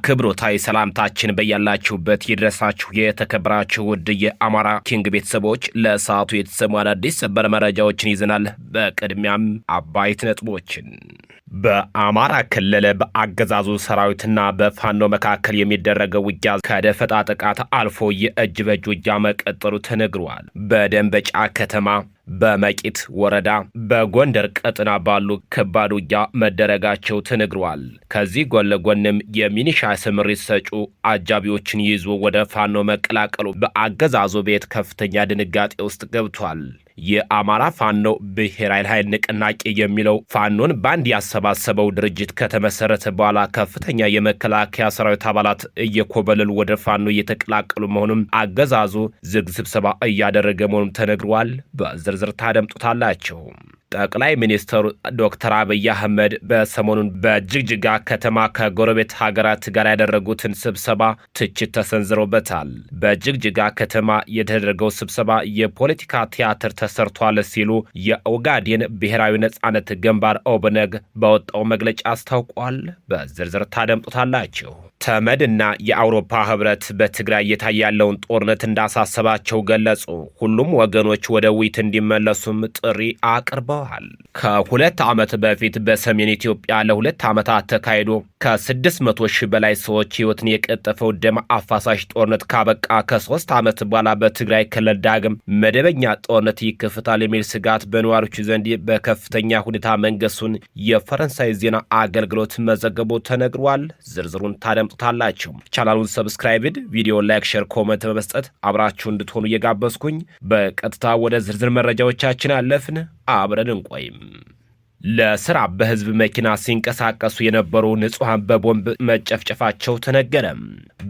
አክብሮታዊ ሰላምታችን በያላችሁበት ይድረሳችሁ የተከበራችሁ ውድ የአማራ ኪንግ ቤተሰቦች፣ ለሰዓቱ የተሰሙ አዳዲስ ሰበር መረጃዎችን ይዘናል። በቅድሚያም አበይት ነጥቦችን። በአማራ ክልል በአገዛዙ ሰራዊትና በፋኖ መካከል የሚደረገው ውጊያ ከደፈጣ ጥቃት አልፎ የእጅ በእጅ ውጊያ መቀጠሉ ተነግሯል። በደንበጫ ከተማ፣ በመቂት ወረዳ፣ በጎንደር ቀጠና ባሉ ከባድ ውጊያ መደረጋቸው ተነግሯል። ከዚህ ጎን ለጎንም የሚኒሻ ስምሪት ሰጩ አጃቢዎችን ይዞ ወደ ፋኖ መቀላቀሉ በአገዛዙ ቤት ከፍተኛ ድንጋጤ ውስጥ ገብቷል። የአማራ ፋኖ ብሔራዊ ኃይል ንቅናቄ የሚለው ፋኖን ባንድ ያሰባሰበው ድርጅት ከተመሰረተ በኋላ ከፍተኛ የመከላከያ ሰራዊት አባላት እየኮበለሉ ወደ ፋኖ እየተቀላቀሉ መሆኑም አገዛዙ ዝግ ስብሰባ እያደረገ መሆኑም ተነግሯል። በዝርዝር ታደምጡታላቸው። ጠቅላይ ሚኒስትሩ ዶክተር አብይ አህመድ በሰሞኑን በጅግጅጋ ከተማ ከጎረቤት ሀገራት ጋር ያደረጉትን ስብሰባ ትችት ተሰንዝሮበታል። በጅግጅጋ ከተማ የተደረገው ስብሰባ የፖለቲካ ቲያትር ተሰርቷል ሲሉ የኦጋዴን ብሔራዊ ነጻነት ግንባር ኦብነግ በወጣው መግለጫ አስታውቋል። በዝርዝር ታደምጡታላችሁ። ተመድና የአውሮፓ ህብረት በትግራይ እየታየ ያለውን ጦርነት እንዳሳሰባቸው ገለጹ። ሁሉም ወገኖች ወደ ውይይት እንዲመለሱም ጥሪ አቅርበዋል። ከ2 ዓመት በፊት በሰሜን ኢትዮጵያ ለ2 ዓመታት ተካሂዶ ከ600 ሺህ በላይ ሰዎች ህይወትን የቀጠፈው ደም አፋሳሽ ጦርነት ካበቃ ከ3 ዓመት በኋላ በትግራይ ክልል ዳግም መደበኛ ጦርነት ይከፈታል የሚል ስጋት በነዋሪዎቹ ዘንድ በከፍተኛ ሁኔታ መንገሱን የፈረንሳይ ዜና አገልግሎት መዘገቡ ተነግሯል። ዝርዝሩን ታደምጡታላችሁ። ቻናሉን ሰብስክራይብ፣ ቪዲዮ ላይክ፣ ሼር፣ ኮመንት በመስጠት አብራችሁ እንድትሆኑ እየጋበዝኩኝ በቀጥታ ወደ ዝርዝር መረጃዎቻችን አለፍን። አብረን እንቆይም። ለስራ በህዝብ መኪና ሲንቀሳቀሱ የነበሩ ንጹሃን በቦምብ መጨፍጨፋቸው ተነገረ።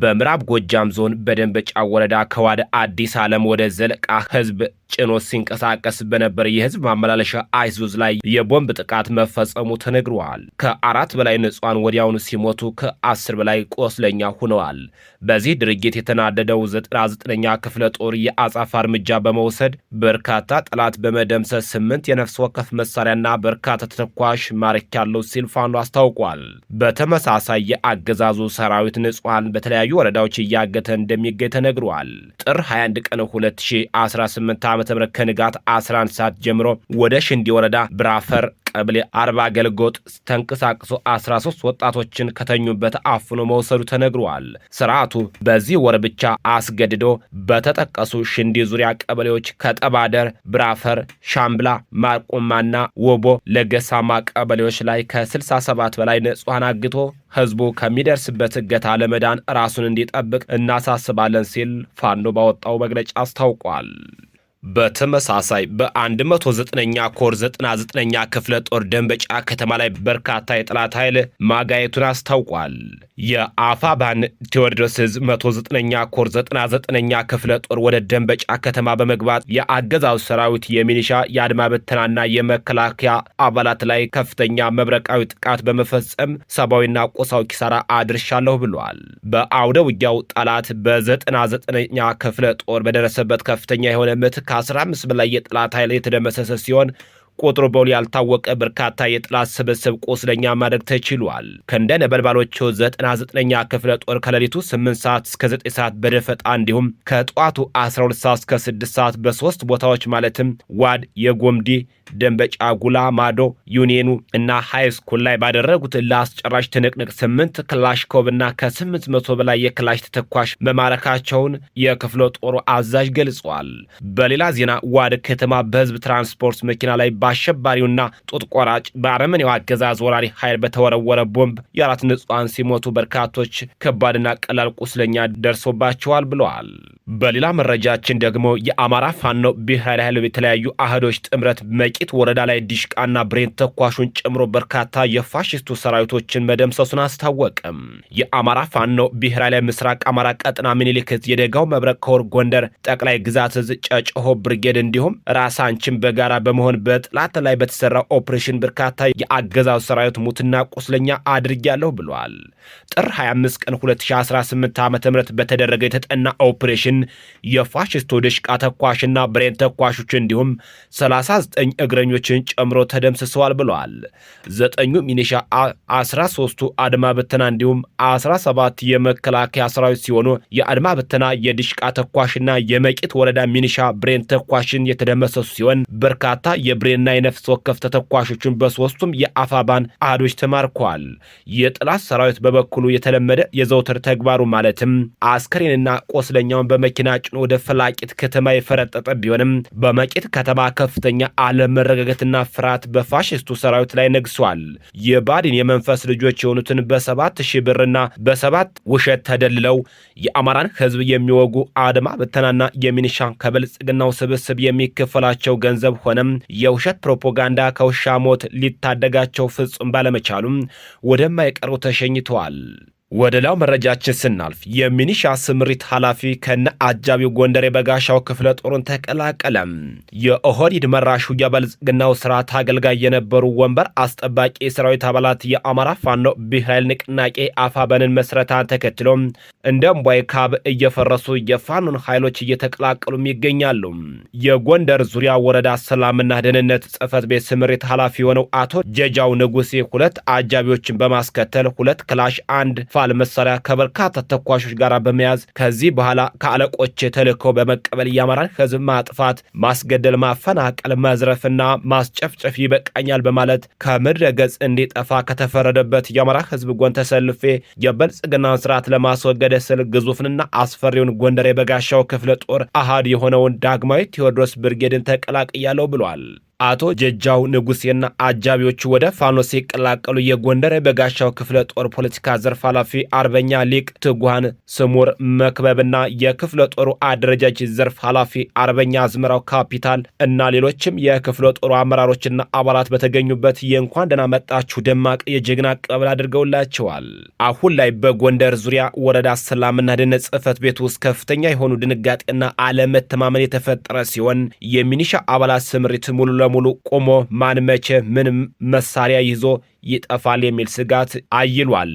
በምዕራብ ጎጃም ዞን በደንበጫ ወረዳ ከዋደ አዲስ ዓለም ወደ ዘለቃ ህዝብ ጭኖ ሲንቀሳቀስ በነበረ የህዝብ ማመላለሻ አይሱዝ ላይ የቦምብ ጥቃት መፈጸሙ ተነግሯል። ከ4 በላይ ንጹሃን ወዲያውኑ ሲሞቱ ከ10 በላይ ቆስለኛ ሆነዋል። በዚህ ድርጊት የተናደደው 99ኛ ክፍለ ጦር የአጻፋ እርምጃ በመውሰድ በርካታ ጠላት በመደምሰስ 8 የነፍስ ወከፍ መሳሪያና በርካታ ተተኳሽ ማርኪያለው ሲል ፋኖ አስታውቋል። በተመሳሳይ የአገዛዙ ሰራዊት ንጹሃን በተለያዩ ወረዳዎች እያገተ እንደሚገኝ ተነግሯል። ጥር 21 ቀን 2018 ዓ.ም ከንጋት 11 ሰዓት ጀምሮ ወደ ሽንዲ ወረዳ ብራፈር ቀበሌ 40 አገልግሎት ተንቀሳቅሶ 13 ወጣቶችን ከተኙበት አፍኖ መውሰዱ ተነግሯል። ስርዓቱ በዚህ ወር ብቻ አስገድዶ በተጠቀሱ ሽንዲ ዙሪያ ቀበሌዎች ከጠባደር፣ ብራፈር፣ ሻምብላ፣ ማርቆማና ወቦ ለገሳማ ቀበሌዎች ላይ ከ67 በላይ ንጹሃን አግቶ ህዝቡ ከሚደርስበት እገታ ለመዳን ራሱን እንዲጠብቅ እናሳስባለን ሲል ፋኖ ባወጣው መግለጫ አስታውቋል። በተመሳሳይ በ109ኛ ኮር 99ኛ ክፍለ ጦር ደንበጫ ከተማ ላይ በርካታ የጠላት ኃይል ማጋየቱን አስታውቋል። የአፋባን ቴዎድሮስ 109ኛ ኮር 99ኛ ክፍለ ጦር ወደ ደንበጫ ከተማ በመግባት የአገዛዙ ሰራዊት የሚኒሻ የአድማ በተናና የመከላከያ አባላት ላይ ከፍተኛ መብረቃዊ ጥቃት በመፈጸም ሰብአዊና ቁሳዊ ኪሳራ አድርሻለሁ ብሏል። በአውደ ውጊያው ጠላት በ99ኛ ክፍለ ጦር በደረሰበት ከፍተኛ የሆነ ምት ከ15 በላይ የጠላት ኃይል የተደመሰሰ ሲሆን ቁጥሩ በውል ያልታወቀ በርካታ የጠላት ስብስብ ቆስለኛ ማድረግ ተችሏል። ከእንደ ነበልባሎቹ 99ኛ ክፍለ ጦር ከሌሊቱ 8 ሰዓት እስከ 9 ሰዓት በደፈጣ እንዲሁም ከጠዋቱ 12 ሰዓት እስከ 6 ሰዓት በ3 ቦታዎች ማለትም ዋድ፣ የጎምዲ፣ ደንበጫ፣ ጉላ ማዶ፣ ዩኒየኑ እና ሃይስኩል ላይ ባደረጉት ለአስጨራሽ ትንቅንቅ 8 ክላሽኮቭ እና ከ800 በላይ የክላሽ ተተኳሽ መማረካቸውን የክፍለ ጦሩ አዛዥ ገልጿል። በሌላ ዜና ዋድ ከተማ በህዝብ ትራንስፖርት መኪና ላይ በአሸባሪውና ጡት ቆራጭ በአረመኔው አገዛዝ ወራሪ ኃይል በተወረወረ ቦምብ የ4 ንጹሃን ሲሞቱ በርካቶች ከባድና ቀላል ቁስለኛ ደርሶባቸዋል ብለዋል። በሌላ መረጃችን ደግሞ የአማራ ፋኖ ብሔራዊ ኃይል የተለያዩ አህዶች ጥምረት መቂት ወረዳ ላይ ዲሽቃና ብሬን ተኳሹን ጨምሮ በርካታ የፋሽስቱ ሰራዊቶችን መደምሰሱን አስታወቀም። የአማራ ፋኖ ብሔራዊ ኃይል ምስራቅ አማራ ቀጠና ምኒልክ የደጋው መብረቅ ኮር ጎንደር ጠቅላይ ግዛት እዝ ጨጨሆ ብርጌድ እንዲሁም ራሳንችን በጋራ በመሆን በጥላት ላይ በተሰራ ኦፕሬሽን በርካታ የአገዛዙ ሰራዊት ሙትና ቁስለኛ አድርጊያለሁ ብሏል። ጥር 25 ቀን 2018 ዓ.ም በተደረገ የተጠና ኦፕሬሽን የፋሽስቱ ዲሽቃ ተኳሽና ብሬን ተኳሾች እንዲሁም 39 እግረኞችን ጨምሮ ተደምስሰዋል ብለዋል። 9 ሚኒሻ፣ 13ቱ አድማ ብተና እንዲሁም 17 የመከላከያ ሰራዊት ሲሆኑ የአድማ ብተና የድሽቃ ተኳሽና የመቂት ወረዳ ሚኒሻ ብሬን ተኳሽን የተደመሰሱ ሲሆን በርካታ የብሬንና የነፍስ ወከፍ ተተኳሾችን በሶስቱም የአፋባን አህዶች ተማርከዋል። የጠላት ሰራዊት በበኩሉ የተለመደ የዘውትር ተግባሩ ማለትም አስከሬንና ቆስለኛውን በመኪና ጭኖ ወደ ፈላቂት ከተማ የፈረጠጠ ቢሆንም በመቂት ከተማ ከፍተኛ አለመረጋጋትና ፍርሃት በፋሽስቱ ሰራዊት ላይ ነግሷል። የባዲን የመንፈስ ልጆች የሆኑትን በ7,000 ብርና በ7 ውሸት ተደልለው የአማራን ህዝብ የሚወጉ አድማ ብተናና የሚኒሻ ከብልጽግናው ስብስብ የሚከፈላቸው ገንዘብ ሆነም የውሸት ፕሮፓጋንዳ ከውሻ ሞት ሊታደጋቸው ፍጹም ባለመቻሉም ወደማይቀሩ ተሸኝተዋል። ወደ ሌላው መረጃችን ስናልፍ የሚኒሻ ስምሪት ኃላፊ ከነ አጃቢው ጎንደር የበጋሻው ክፍለ ጦሩን ተቀላቀለ። የኦህዴድ መራሹ የብልጽግናው ስርዓት አገልጋይ የነበሩ ወንበር አስጠባቂ የሰራዊት አባላት የአማራ ፋኖ ብሔራዊ ንቅናቄ አፋብንን መስረታን ተከትሎ እንደ እምቧይ ካብ እየፈረሱ የፋኖን ኃይሎች እየተቀላቀሉም ይገኛሉ። የጎንደር ዙሪያ ወረዳ ሰላምና ደህንነት ጽሕፈት ቤት ስምሪት ኃላፊ የሆነው አቶ ጀጃው ንጉሴ 2 አጃቢዎችን በማስከተል 2 ክላሽ 1 ፋል መሳሪያ ከበርካታ ተኳሾች ጋር በመያዝ ከዚህ በኋላ ከአለቆች ተልእኮ በመቀበል የአማራን ህዝብ ማጥፋት፣ ማስገደል፣ ማፈናቀል፣ መዝረፍና ማስጨፍጨፍ ይበቃኛል በማለት ከምድረ ገጽ እንዲጠፋ ከተፈረደበት የአማራ ህዝብ ጎን ተሰልፌ የብልጽግናን ስርዓት ለማስወገድ ስል ግዙፍንና አስፈሪውን ጎንደር የበጋሻው ክፍለ ጦር አሃድ የሆነውን ዳግማዊ ቴዎድሮስ ብርጌድን ተቀላቅያለሁ ብሏል። አቶ ጀጃው ንጉሴና አጃቢዎቹ ወደ ፋኖ ሲቀላቀሉ የጎንደር የበጋሻው ክፍለ ጦር ፖለቲካ ዘርፍ ኃላፊ አርበኛ ሊቅ ትጉሃን ስሙር መክበብና የክፍለ ጦሩ አደረጃጀት ዘርፍ ኃላፊ አርበኛ አዝመራው ካፒታል እና ሌሎችም የክፍለ ጦሩ አመራሮችና አባላት በተገኙበት የእንኳን ደህና መጣችሁ ደማቅ የጀግና አቀባበል አድርገውላቸዋል። አሁን ላይ በጎንደር ዙሪያ ወረዳ ሰላምና ደህንነት ጽሕፈት ቤት ውስጥ ከፍተኛ የሆኑ ድንጋጤና አለመተማመን የተፈጠረ ሲሆን የሚኒሻ አባላት ስምሪት ሙሉ ሙሉ ቆሞ ማን መቼ ምን መሳሪያ ይዞ ይጠፋል የሚል ስጋት አይሏል።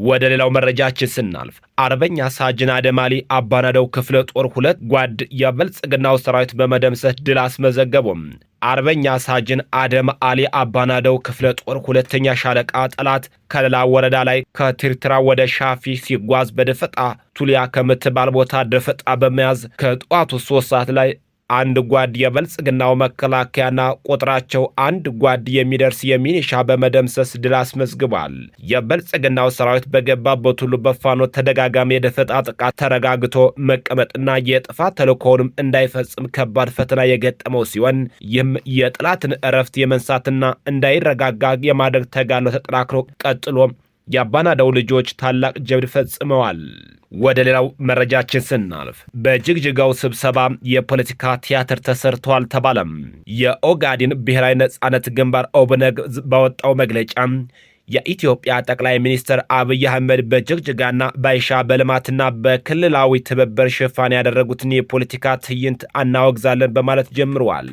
ወደ ሌላው መረጃችን ስናልፍ አርበኛ ሳጅን አደማሊ አባናደው ክፍለ ጦር 2 ጓድ የብልጽግናው ሰራዊት በመደምሰስ ድል አስመዘገቡም። አርበኛ ሳጅን አደም አሊ አባናደው ክፍለ ጦር 2ኛ ሻለቃ ጠላት ከለላ ወረዳ ላይ ከትርትራ ወደ ሻፊ ሲጓዝ በደፈጣ ቱሊያ ከምትባል ቦታ ደፈጣ በመያዝ ከጠዋቱ 3 ሰዓት ላይ አንድ ጓድ የብልጽግናው መከላከያና ቁጥራቸው 1 ጓድ የሚደርስ የሚኒሻ በመደምሰስ ድል አስመዝግቧል። የብልጽግናው ሰራዊት በገባበት ሁሉ በፋኖ ተደጋጋሚ የደፈጣ ጥቃት ተረጋግቶ መቀመጥና የጥፋት ተልእኮውንም እንዳይፈጽም ከባድ ፈተና የገጠመው ሲሆን ይህም የጠላትን እረፍት የመንሳትና እንዳይረጋጋ የማድረግ ተጋድሎ ተጠናክሮ ቀጥሎ የአባናደው ልጆች ታላቅ ጀብድ ፈጽመዋል። ወደ ሌላው መረጃችን ስናልፍ በጅግጅጋው ስብሰባ የፖለቲካ ቲያትር ተሰርቷል ተባለም። የኦጋዴን ብሔራዊ ነጻነት ግንባር ኦብነግ ባወጣው መግለጫ የኢትዮጵያ ጠቅላይ ሚኒስትር አብይ አህመድ በጅግጅጋና ባይሻ በልማትና በክልላዊ ትብብር ሽፋን ያደረጉትን የፖለቲካ ትዕይንት እናወግዛለን በማለት ጀምረዋል።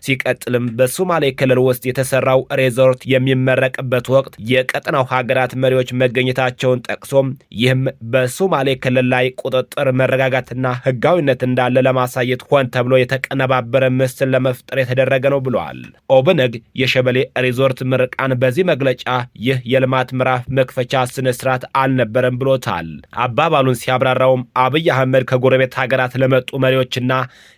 ሲቀጥልም በሶማሌ ክልል ውስጥ የተሰራው ሬዞርት የሚመረቅበት ወቅት የቀጠናው ሀገራት መሪዎች መገኘታቸውን ጠቅሶም ይህም በሶማሌ ክልል ላይ ቁጥጥር፣ መረጋጋትና ህጋዊነት እንዳለ ለማሳየት ሆን ተብሎ የተቀነባበረ ምስል ለመፍጠር የተደረገ ነው ብለዋል። ኦብነግ የሸበሌ ሬዞርት ምርቃን በዚህ መግለጫ የልማት ምዕራፍ መክፈቻ ስነ ስርዓት አልነበረም ብሎታል። አባባሉን ሲያብራራውም አብይ አህመድ ከጎረቤት ሀገራት ለመጡ መሪዎችና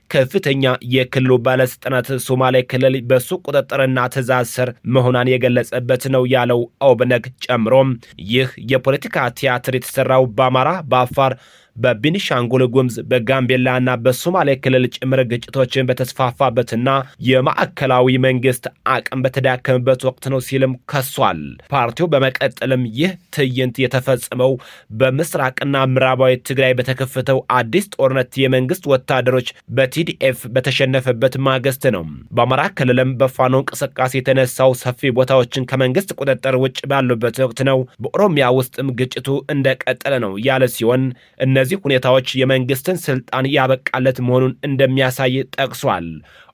ከፍተኛ የክልሉ ባለስልጣናት ሶማሌ ክልል በሱ ቁጥጥርና ትዕዛዝ ስር መሆኗን የገለጸበት ነው ያለው ኦብነግ ጨምሮም ይህ የፖለቲካ ቲያትር የተሰራው በአማራ፣ በአፋር፣ በቤኒሻንጉል ጉሙዝ፣ በጋምቤላና በሶማሌ ክልል ጭምር ግጭቶችን በተስፋፋበትና የማዕከላዊ መንግስት አቅም በተዳከመበት ወቅት ነው ሲልም ከሷል። ፓርቲው በመቀጠልም ይህ ትዕይንት የተፈጸመው በምስራቅና ምዕራባዊ ትግራይ በተከፈተው አዲስ ጦርነት የመንግስት ወታደሮች በቲዲኤፍ በተሸነፈበት ማግስት ነው። በአማራ ክልልም በፋኖ እንቅስቃሴ የተነሳው ሰፊ ቦታዎችን ከመንግስት ቁጥጥር ውጭ ባሉበት ወቅት ነው። በኦሮሚያ ውስጥም ግጭቱ እንደቀጠለ ነው ያለ ሲሆን እነዚህ ሁኔታዎች የመንግስትን ስልጣን ያበቃለት መሆኑን እንደሚያሳይ ጠቅሷል።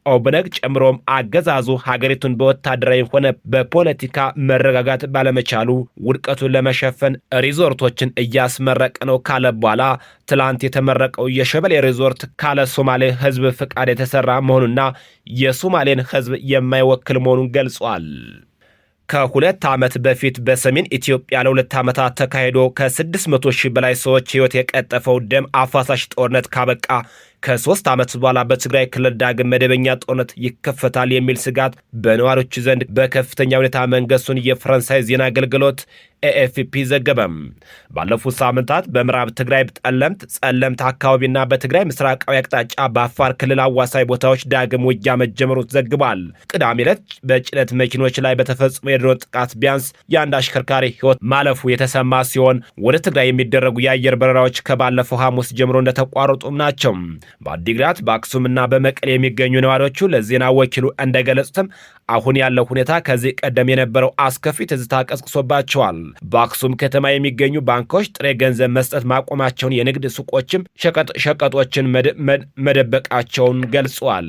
ኦብነግ ጨምሮም አገዛዙ ሀገሪቱን በወታደራዊ ሆነ በፖለቲካ መረጋጋት ባለመቻሉ ውድቀቱን ለመሸፈን ሪዞርቶችን እያስመረቀ ነው ካለ በኋላ ትላንት የተመረቀው የሸበሌ ሪዞርት ካለ ሶማሌ ህዝብ ፍቃድ የተሰራ መሆኑና የሶማሌን ህዝብ የማይወክል መሆኑን ገልጿል። ከ2 ዓመት በፊት በሰሜን ኢትዮጵያ ለ2 ዓመታት ተካሂዶ ከ600 ሺህ በላይ ሰዎች ህይወት የቀጠፈው ደም አፋሳሽ ጦርነት ካበቃ ከ3 ዓመት በኋላ በትግራይ ክልል ዳግም መደበኛ ጦርነት ይከፈታል የሚል ስጋት በነዋሪዎቹ ዘንድ በከፍተኛ ሁኔታ መንገሱን የፈረንሳይ ዜና አገልግሎት ኤኤፍፒ ዘገበም። ባለፉት ሳምንታት በምዕራብ ትግራይ ጸለምት አካባቢና በትግራይ ምስራቃዊ አቅጣጫ በአፋር ክልል አዋሳኝ ቦታዎች ዳግም ውጊያ መጀመሩ ዘግቧል። ቅዳሜ ዕለት በጭነት መኪኖች ላይ በተፈጸመ የድሮን ጥቃት ቢያንስ የአንድ አሽከርካሪ ህይወት ማለፉ የተሰማ ሲሆን ወደ ትግራይ የሚደረጉ የአየር በረራዎች ከባለፈው ሐሙስ ጀምሮ እንደተቋረጡም ናቸው። በአዲግራት በአክሱምና በመቀሌ የሚገኙ ነዋሪዎቹ ለዜና ወኪሉ እንደገለጹትም አሁን ያለው ሁኔታ ከዚህ ቀደም የነበረው አስከፊ ትዝታ ቀስቅሶባቸዋል። በአክሱም ከተማ የሚገኙ ባንኮች ጥሬ ገንዘብ መስጠት ማቆማቸውን፣ የንግድ ሱቆችም ሸቀጦችን መደበቃቸውን ገልጿል።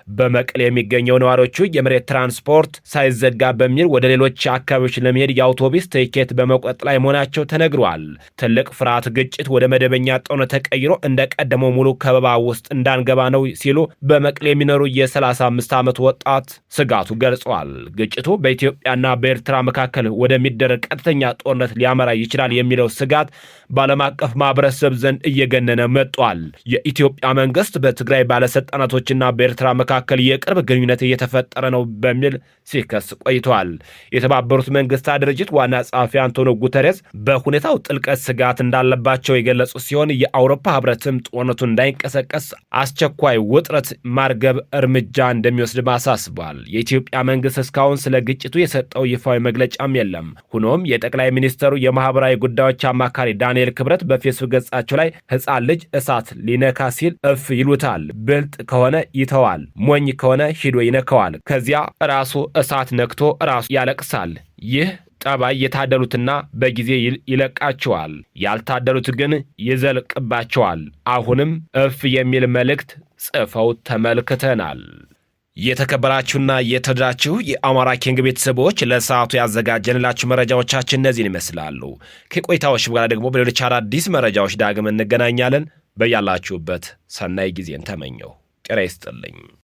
በመቀሌ የሚገኘው ነዋሪዎቹ የመሬት ትራንስፖርት ሳይዘጋ በሚል ወደ ሌሎች አካባቢዎች ለመሄድ የአውቶቡስ ትኬት በመቁረጥ ላይ መሆናቸው ተነግሯል። ትልቅ ፍርሃት ግጭት ወደ መደበኛ ጦርነት ተቀይሮ እንደቀደመው ሙሉ ከበባ ውስጥ እንዳንገባ ነው ሲሉ በመቀሌ የሚኖሩ የ35 ዓመት ወጣት ስጋቱ ገልጿል። ግጭቱ በኢትዮጵያና በኤርትራ መካከል ወደሚደረግ ቀጥተኛ ጦርነት ሊያመራ ይችላል የሚለው ስጋት በዓለም አቀፍ ማህበረሰብ ዘንድ እየገነነ መጥቷል። የኢትዮጵያ መንግስት በትግራይ ባለስልጣናቶችና በኤርትራ መካከል የቅርብ ግንኙነት እየተፈጠረ ነው በሚል ሲከስ ቆይቷል። የተባበሩት መንግስታት ድርጅት ዋና ጸሐፊ አንቶኒዮ ጉተሬስ በሁኔታው ጥልቀት ስጋት እንዳለባቸው የገለጹ ሲሆን የአውሮፓ ህብረትም ጦርነቱን እንዳይንቀሳቀስ አስቸኳይ ውጥረት ማርገብ እርምጃ እንደሚወስድ አሳስቧል። የኢትዮጵያ መንግስት እስካሁን ስለ ግጭቱ የሰጠው ይፋዊ መግለጫም የለም። ሆኖም የጠቅላይ ሚኒስትሩ የማህበራዊ ጉዳዮች አማካሪ ዳንኤል ክብረት በፌስቡክ ገጻቸው ላይ ህፃን ልጅ እሳት ሊነካ ሲል እፍ ይሉታል፣ ብልጥ ከሆነ ይተዋል፣ ሞኝ ከሆነ ሂዶ ይነካዋል፣ ከዚያ ራሱ እሳት ነክቶ ራሱ ያለቅሳል። ይህ ጠባይ የታደሉትና በጊዜ ይለቃቸዋል፣ ያልታደሉት ግን ይዘልቅባቸዋል። አሁንም እፍ የሚል መልእክት ጽፈው ተመልክተናል። የተከበራችሁና የተወደዳችሁ የአማራ ኪንግ ቤተሰቦች ለሰዓቱ ያዘጋጀንላችሁ መረጃዎቻችን እነዚህን ይመስላሉ። ከቆይታዎች በኋላ ደግሞ በሌሎች አዳዲስ መረጃዎች ዳግም እንገናኛለን። በያላችሁበት ሰናይ ጊዜን ተመኘው። ጤና ይስጥልኝ።